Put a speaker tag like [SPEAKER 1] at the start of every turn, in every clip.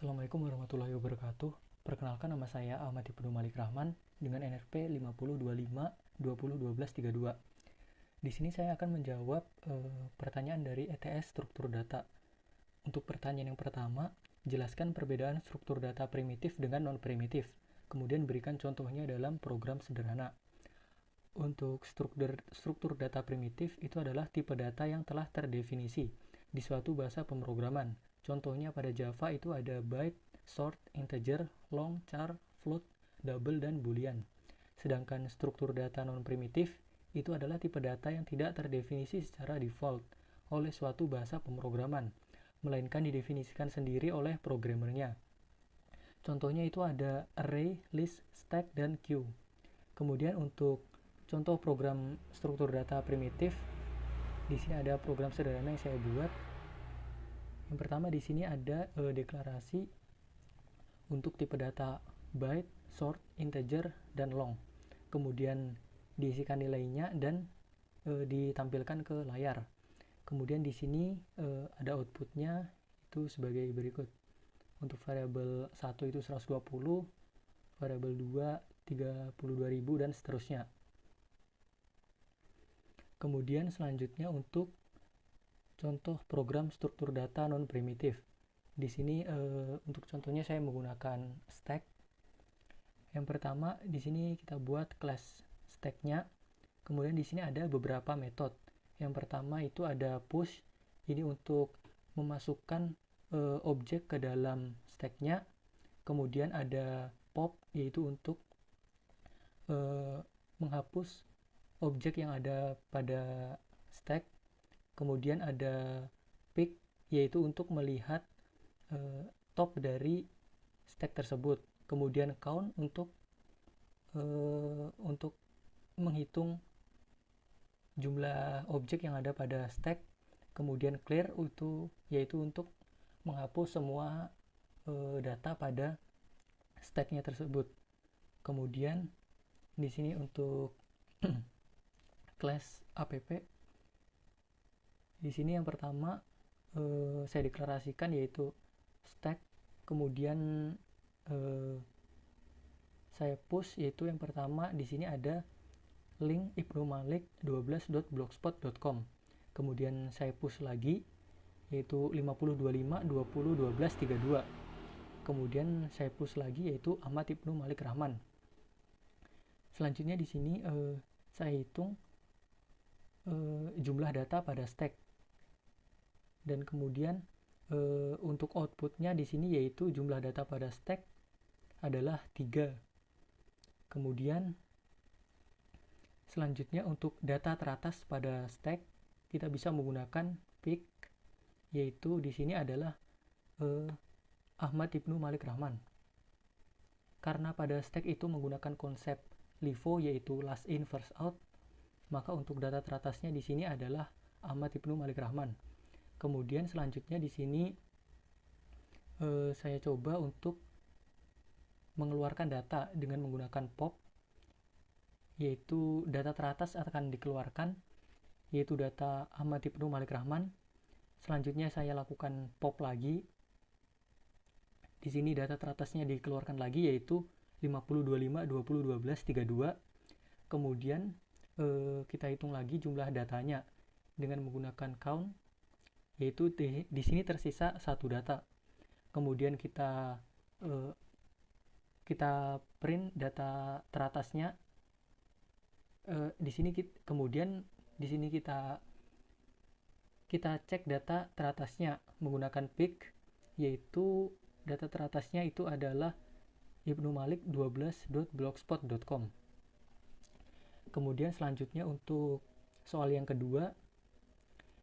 [SPEAKER 1] Assalamualaikum warahmatullahi wabarakatuh. Perkenalkan, nama saya Ahmad Ibnu Malik Rahman dengan NRP 5025201232. Di sini saya akan menjawab pertanyaan dari ETS struktur data. Untuk pertanyaan yang pertama, jelaskan perbedaan struktur data primitif dengan non-primitif. Kemudian berikan contohnya dalam program sederhana. Untuk struktur data primitif itu adalah tipe data yang telah terdefinisi di suatu bahasa pemrograman. Contohnya pada Java itu ada byte, short, integer, long, char, float, double, dan boolean. Sedangkan struktur data non-primitif itu adalah tipe data yang tidak terdefinisi secara default oleh suatu bahasa pemrograman, melainkan didefinisikan sendiri oleh programmernya. Contohnya itu ada array, list, stack, dan queue. Kemudian untuk contoh program struktur data primitif, di sini ada program sederhana yang saya buat. Yang pertama di sini ada deklarasi untuk tipe data byte, short, integer, dan long. Kemudian diisikan nilainya dan ditampilkan ke layar. Kemudian di sini ada outputnya itu sebagai berikut. Untuk variabel 1 itu 120, variabel 2 32.000, dan seterusnya. Kemudian selanjutnya untuk contoh program struktur data non-primitif. Di sini untuk contohnya saya menggunakan stack. Yang pertama di sini kita buat class stacknya. Kemudian di sini ada beberapa metode. Yang pertama itu ada push. Ini untuk memasukkan objek ke dalam stacknya. Kemudian ada pop, yaitu untuk menghapus objek yang ada pada stack. Kemudian ada pick, yaitu untuk melihat top dari stack tersebut. Kemudian count untuk menghitung jumlah objek yang ada pada stack. Kemudian clear yaitu untuk menghapus semua data pada stacknya tersebut. Kemudian di sini untuk class app, di sini yang pertama saya deklarasikan yaitu stack. Kemudian saya push, yaitu yang pertama di sini ada link ibnumalik12.blogspot.com. Kemudian saya push lagi yaitu 5025201232. Kemudian saya push lagi yaitu Ahmad Ibnu Malik Rahman. Selanjutnya di sini saya hitung jumlah data pada stack. Dan kemudian untuk outputnya di sini yaitu jumlah data pada stack adalah 3. Kemudian selanjutnya untuk data teratas pada stack kita bisa menggunakan pick, yaitu di sini adalah Ahmad Ibnu Malik Rahman. Karena pada stack itu menggunakan konsep LIFO yaitu last in first out, maka untuk data teratasnya di sini adalah Ahmad Ibnu Malik Rahman. Kemudian selanjutnya di sini saya coba untuk mengeluarkan data dengan menggunakan pop, yaitu data teratas akan dikeluarkan yaitu data Ahmad Ibnu Malik Rahman. Selanjutnya saya lakukan pop lagi. Di sini data teratasnya dikeluarkan lagi yaitu 5025201232. Kemudian kita hitung lagi jumlah datanya dengan menggunakan count, yaitu di sini tersisa 1 data. Kemudian kita print data teratasnya. Di sini kita cek data teratasnya menggunakan pick, yaitu data teratasnya itu adalah ibnumalik12.blogspot.com. Kemudian selanjutnya untuk soal yang kedua,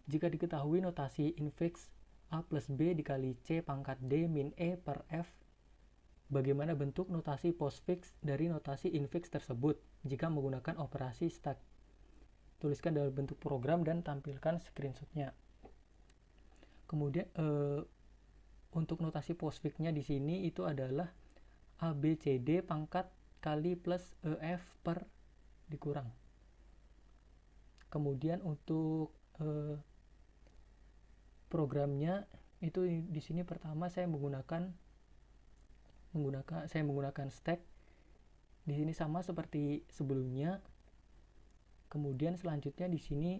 [SPEAKER 1] jika diketahui notasi infix A plus B dikali C pangkat D min E per F, bagaimana bentuk notasi postfix dari notasi infix tersebut jika menggunakan operasi stack? Tuliskan dalam bentuk program dan tampilkan screenshotnya. Kemudian untuk notasi postfixnya di sini itu adalah ABCD pangkat kali plus EF per dikurang. Kemudian untuk programnya itu di sini pertama saya menggunakan saya menggunakan stack. Di sini sama seperti sebelumnya. Kemudian selanjutnya di sini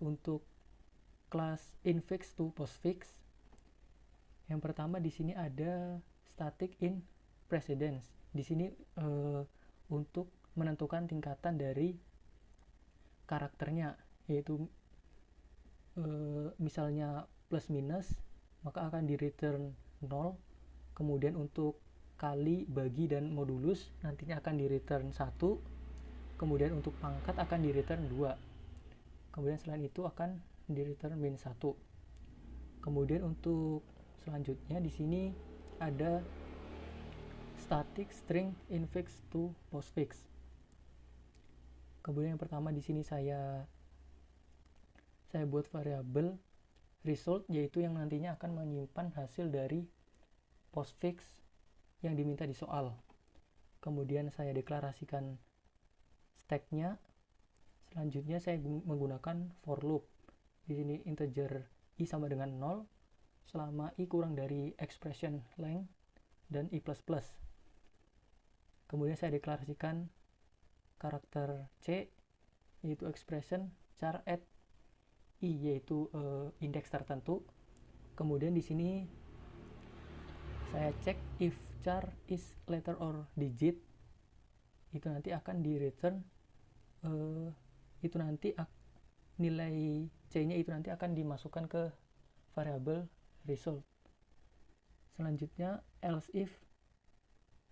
[SPEAKER 1] untuk kelas infix to postfix, yang pertama di sini ada static in precedence. Di sini untuk menentukan tingkatan dari karakternya, yaitu misalnya plus minus, maka akan di return 0. Kemudian untuk kali, bagi, dan modulus nantinya akan di return 1. Kemudian untuk pangkat akan di return 2. Kemudian selain itu akan di return min 1. Kemudian untuk selanjutnya di sini ada static string infix to postfix. Kemudian yang pertama di sini saya buat variabel result, yaitu yang nantinya akan menyimpan hasil dari postfix yang diminta di soal. Kemudian saya deklarasikan stacknya. Selanjutnya saya menggunakan for loop. Di sini integer i sama dengan 0 selama i kurang dari expression length dan i++. Kemudian saya deklarasikan karakter c, yaitu expression char at i, yaitu indeks tertentu. Kemudian di sini saya cek if char is letter or digit, itu nanti akan di return itu nanti nilai c-nya itu nanti akan dimasukkan ke variabel result. Selanjutnya else if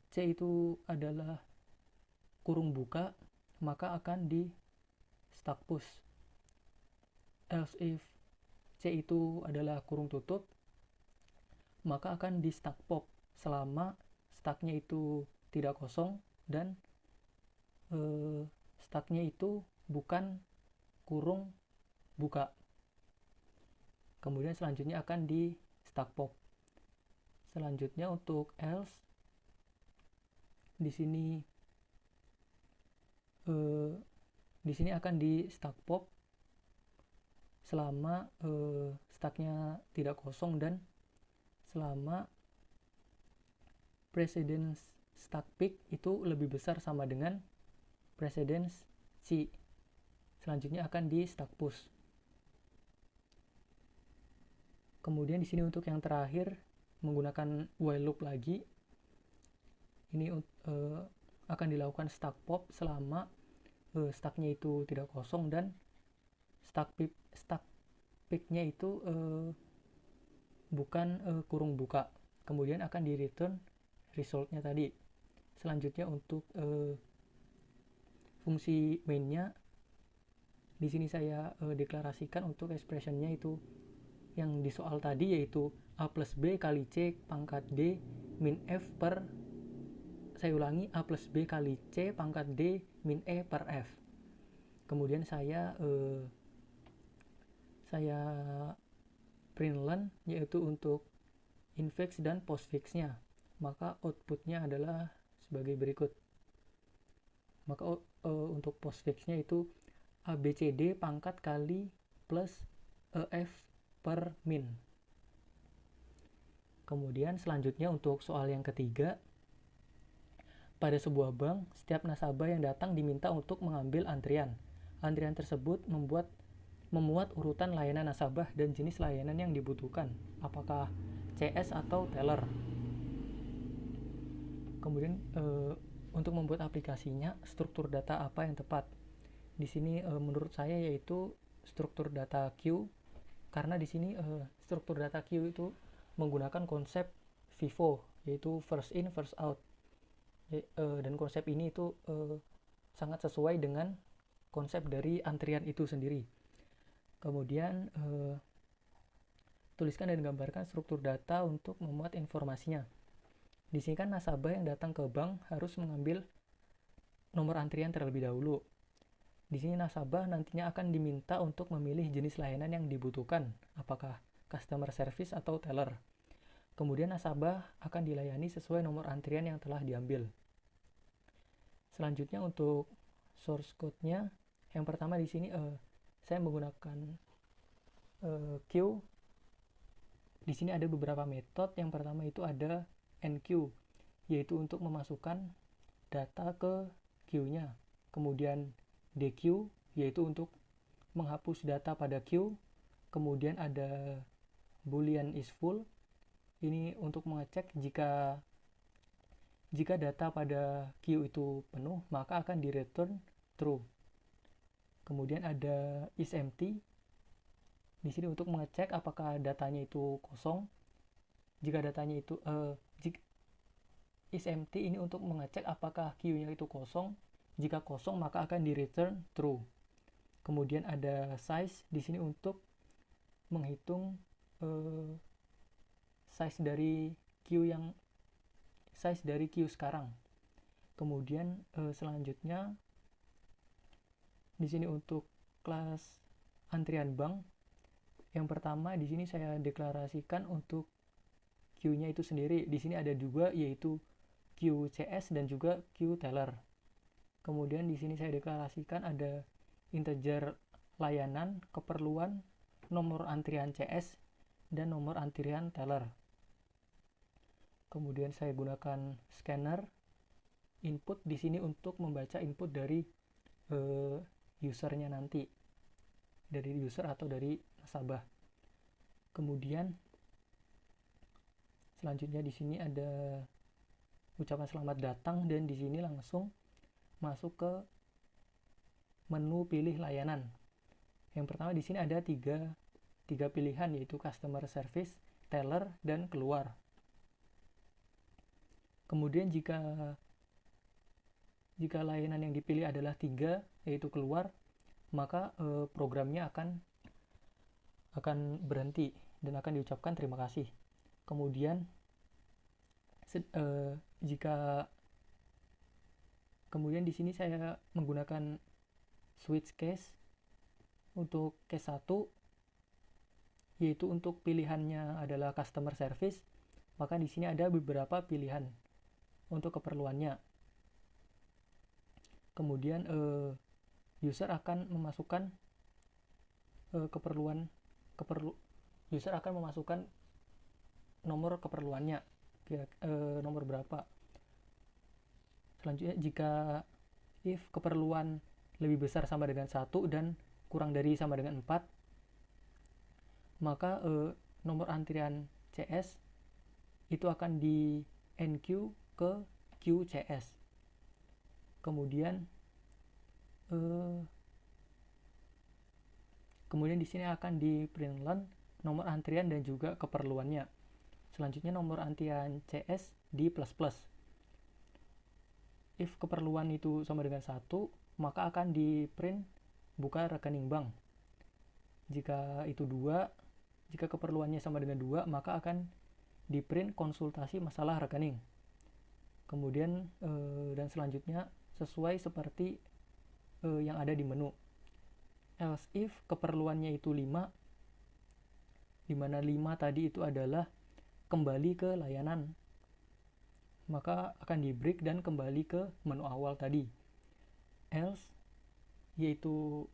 [SPEAKER 1] c itu adalah kurung buka, maka akan di stack push. Else if c itu adalah kurung tutup, maka akan di stack pop selama stacknya itu tidak kosong dan stacknya itu bukan kurung buka. Kemudian selanjutnya akan di stack pop. Selanjutnya untuk else di sini akan di stack pop selama stacknya tidak kosong dan selama precedence stack pick itu lebih besar sama dengan precedence C. Selanjutnya akan di stack push. Kemudian di sini untuk yang terakhir menggunakan while loop lagi. Ini akan dilakukan stack pop selama stacknya itu tidak kosong dan stack pick-nya itu bukan kurung buka. Kemudian akan di return result-nya tadi. Selanjutnya untuk fungsi main-nya, di sini saya deklarasikan untuk expression-nya itu yang di soal tadi, yaitu a plus b kali c pangkat d min f per, saya ulangi, a plus b kali c pangkat d min e per f. Kemudian saya println, yaitu untuk infix dan postfix-nya. Maka output-nya adalah sebagai berikut. Maka untuk postfix-nya itu abcd pangkat kali plus ef per min. Kemudian selanjutnya untuk soal yang ketiga, pada sebuah bank, setiap nasabah yang datang diminta untuk mengambil antrian. Antrian tersebut memuat urutan layanan nasabah dan jenis layanan yang dibutuhkan, apakah CS atau teller. Kemudian untuk membuat aplikasinya, struktur data apa yang tepat? Di sini menurut saya yaitu struktur data queue, karena di sini struktur data queue itu menggunakan konsep FIFO, yaitu first in first out. Dan konsep ini itu sangat sesuai dengan konsep dari antrian itu sendiri. Kemudian tuliskan dan gambarkan struktur data untuk memuat informasinya. Di sini kan nasabah yang datang ke bank harus mengambil nomor antrian terlebih dahulu. Di sini nasabah nantinya akan diminta untuk memilih jenis layanan yang dibutuhkan, apakah customer service atau teller. Kemudian nasabah akan dilayani sesuai nomor antrian yang telah diambil. Selanjutnya untuk source code-nya, yang pertama di sini saya menggunakan queue Di sini ada beberapa metode. Yang pertama itu ada enqueue, yaitu untuk memasukkan data ke queue-nya. Kemudian dequeue, yaitu untuk menghapus data pada queue. Kemudian ada boolean is full, ini untuk mengecek jika data pada queue itu penuh, maka akan di return true. Kemudian ada is empty, di sini untuk mengecek apakah datanya itu kosong. Jika datanya itu is empty ini untuk mengecek apakah queue-nya itu kosong. Jika kosong, maka akan di return true. Kemudian ada size, di sini untuk menghitung size dari queue sekarang. Kemudian selanjutnya di sini untuk kelas antrian bank. Yang pertama di sini saya deklarasikan untuk queue-nya itu sendiri. Di sini ada juga, yaitu queue CS dan juga queue teller. Kemudian di sini saya deklarasikan ada integer layanan, keperluan, nomor antrian CS dan nomor antrian teller. Kemudian saya gunakan scanner input di sini untuk membaca input dari usernya nanti, dari user atau dari nasabah. Kemudian selanjutnya di sini ada ucapan selamat datang, dan di sini langsung masuk ke menu pilih layanan. Yang pertama di sini ada tiga pilihan, yaitu customer service, teller, dan keluar. Kemudian jika layanan yang dipilih adalah 3, yaitu keluar, maka programnya akan berhenti dan akan diucapkan terima kasih. Kemudian kemudian di sini saya menggunakan switch case untuk case 1, yaitu untuk pilihannya adalah customer service, maka di sini ada beberapa pilihan untuk keperluannya. Kemudian user akan memasukkan user akan memasukkan nomor keperluannya, nomor berapa. Selanjutnya jika if keperluan lebih besar sama dengan 1 dan kurang dari sama dengan 4, maka nomor antrian CS itu akan di enqueue ke queue CS. Kemudian di sini akan di print line nomor antrian dan juga keperluannya. Selanjutnya nomor antrian CS di plus plus. If keperluan itu sama dengan 1, maka akan di print buka rekening bank. Jika itu 2, jika keperluannya sama dengan 2, maka akan di print konsultasi masalah rekening. Kemudian dan selanjutnya sesuai seperti yang ada di menu. Else if keperluannya itu 5, di mana 5 tadi itu adalah kembali ke layanan, maka akan di break dan kembali ke menu awal tadi. Else, yaitu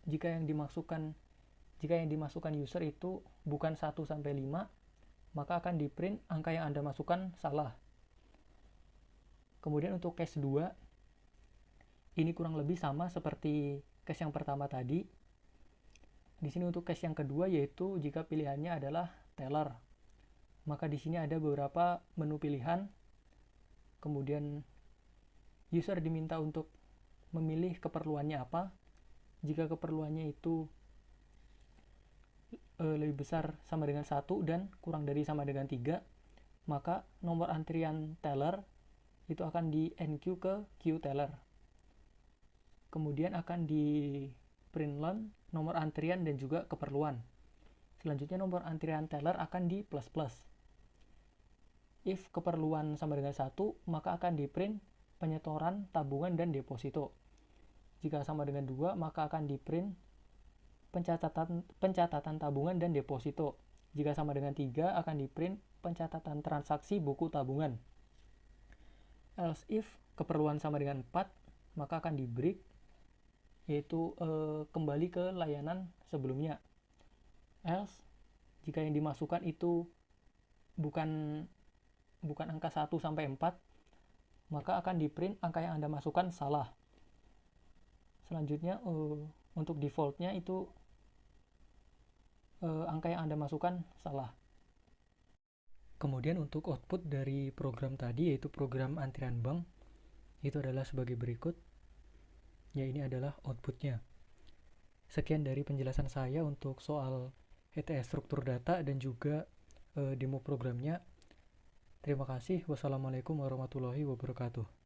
[SPEAKER 1] jika yang dimasukkan user itu bukan 1 sampai 5, maka akan di print angka yang Anda masukkan salah. Kemudian untuk case 2, ini kurang lebih sama seperti case yang pertama tadi. Di sini untuk case yang kedua, yaitu jika pilihannya adalah teller, maka di sini ada beberapa menu pilihan. Kemudian user diminta untuk memilih keperluannya apa. Jika keperluannya itu lebih besar sama dengan 1 dan kurang dari sama dengan 3, maka nomor antrian teller itu akan di enqueue ke queue teller. Kemudian akan di print line nomor antrian dan juga keperluan. Selanjutnya nomor antrian teller akan di plus plus. If keperluan sama dengan 1, maka akan di print penyetoran, tabungan, dan deposito. Jika sama dengan 2, maka akan di print pencatatan tabungan dan deposito. Jika sama dengan 3, akan di print pencatatan transaksi buku tabungan. Else if keperluan sama dengan 4, maka akan di break, yaitu kembali ke layanan sebelumnya. Else Jika yang dimasukkan itu bukan angka 1 sampai 4, maka akan di print angka yang Anda masukkan salah. Selanjutnya untuk defaultnya itu angka yang Anda masukkan salah. Kemudian untuk output dari program tadi, yaitu program antrian bank, itu adalah sebagai berikut. Ya, ini adalah outputnya. Sekian dari penjelasan saya untuk soal ETS struktur data dan juga demo programnya. Terima kasih. Wassalamualaikum warahmatullahi wabarakatuh.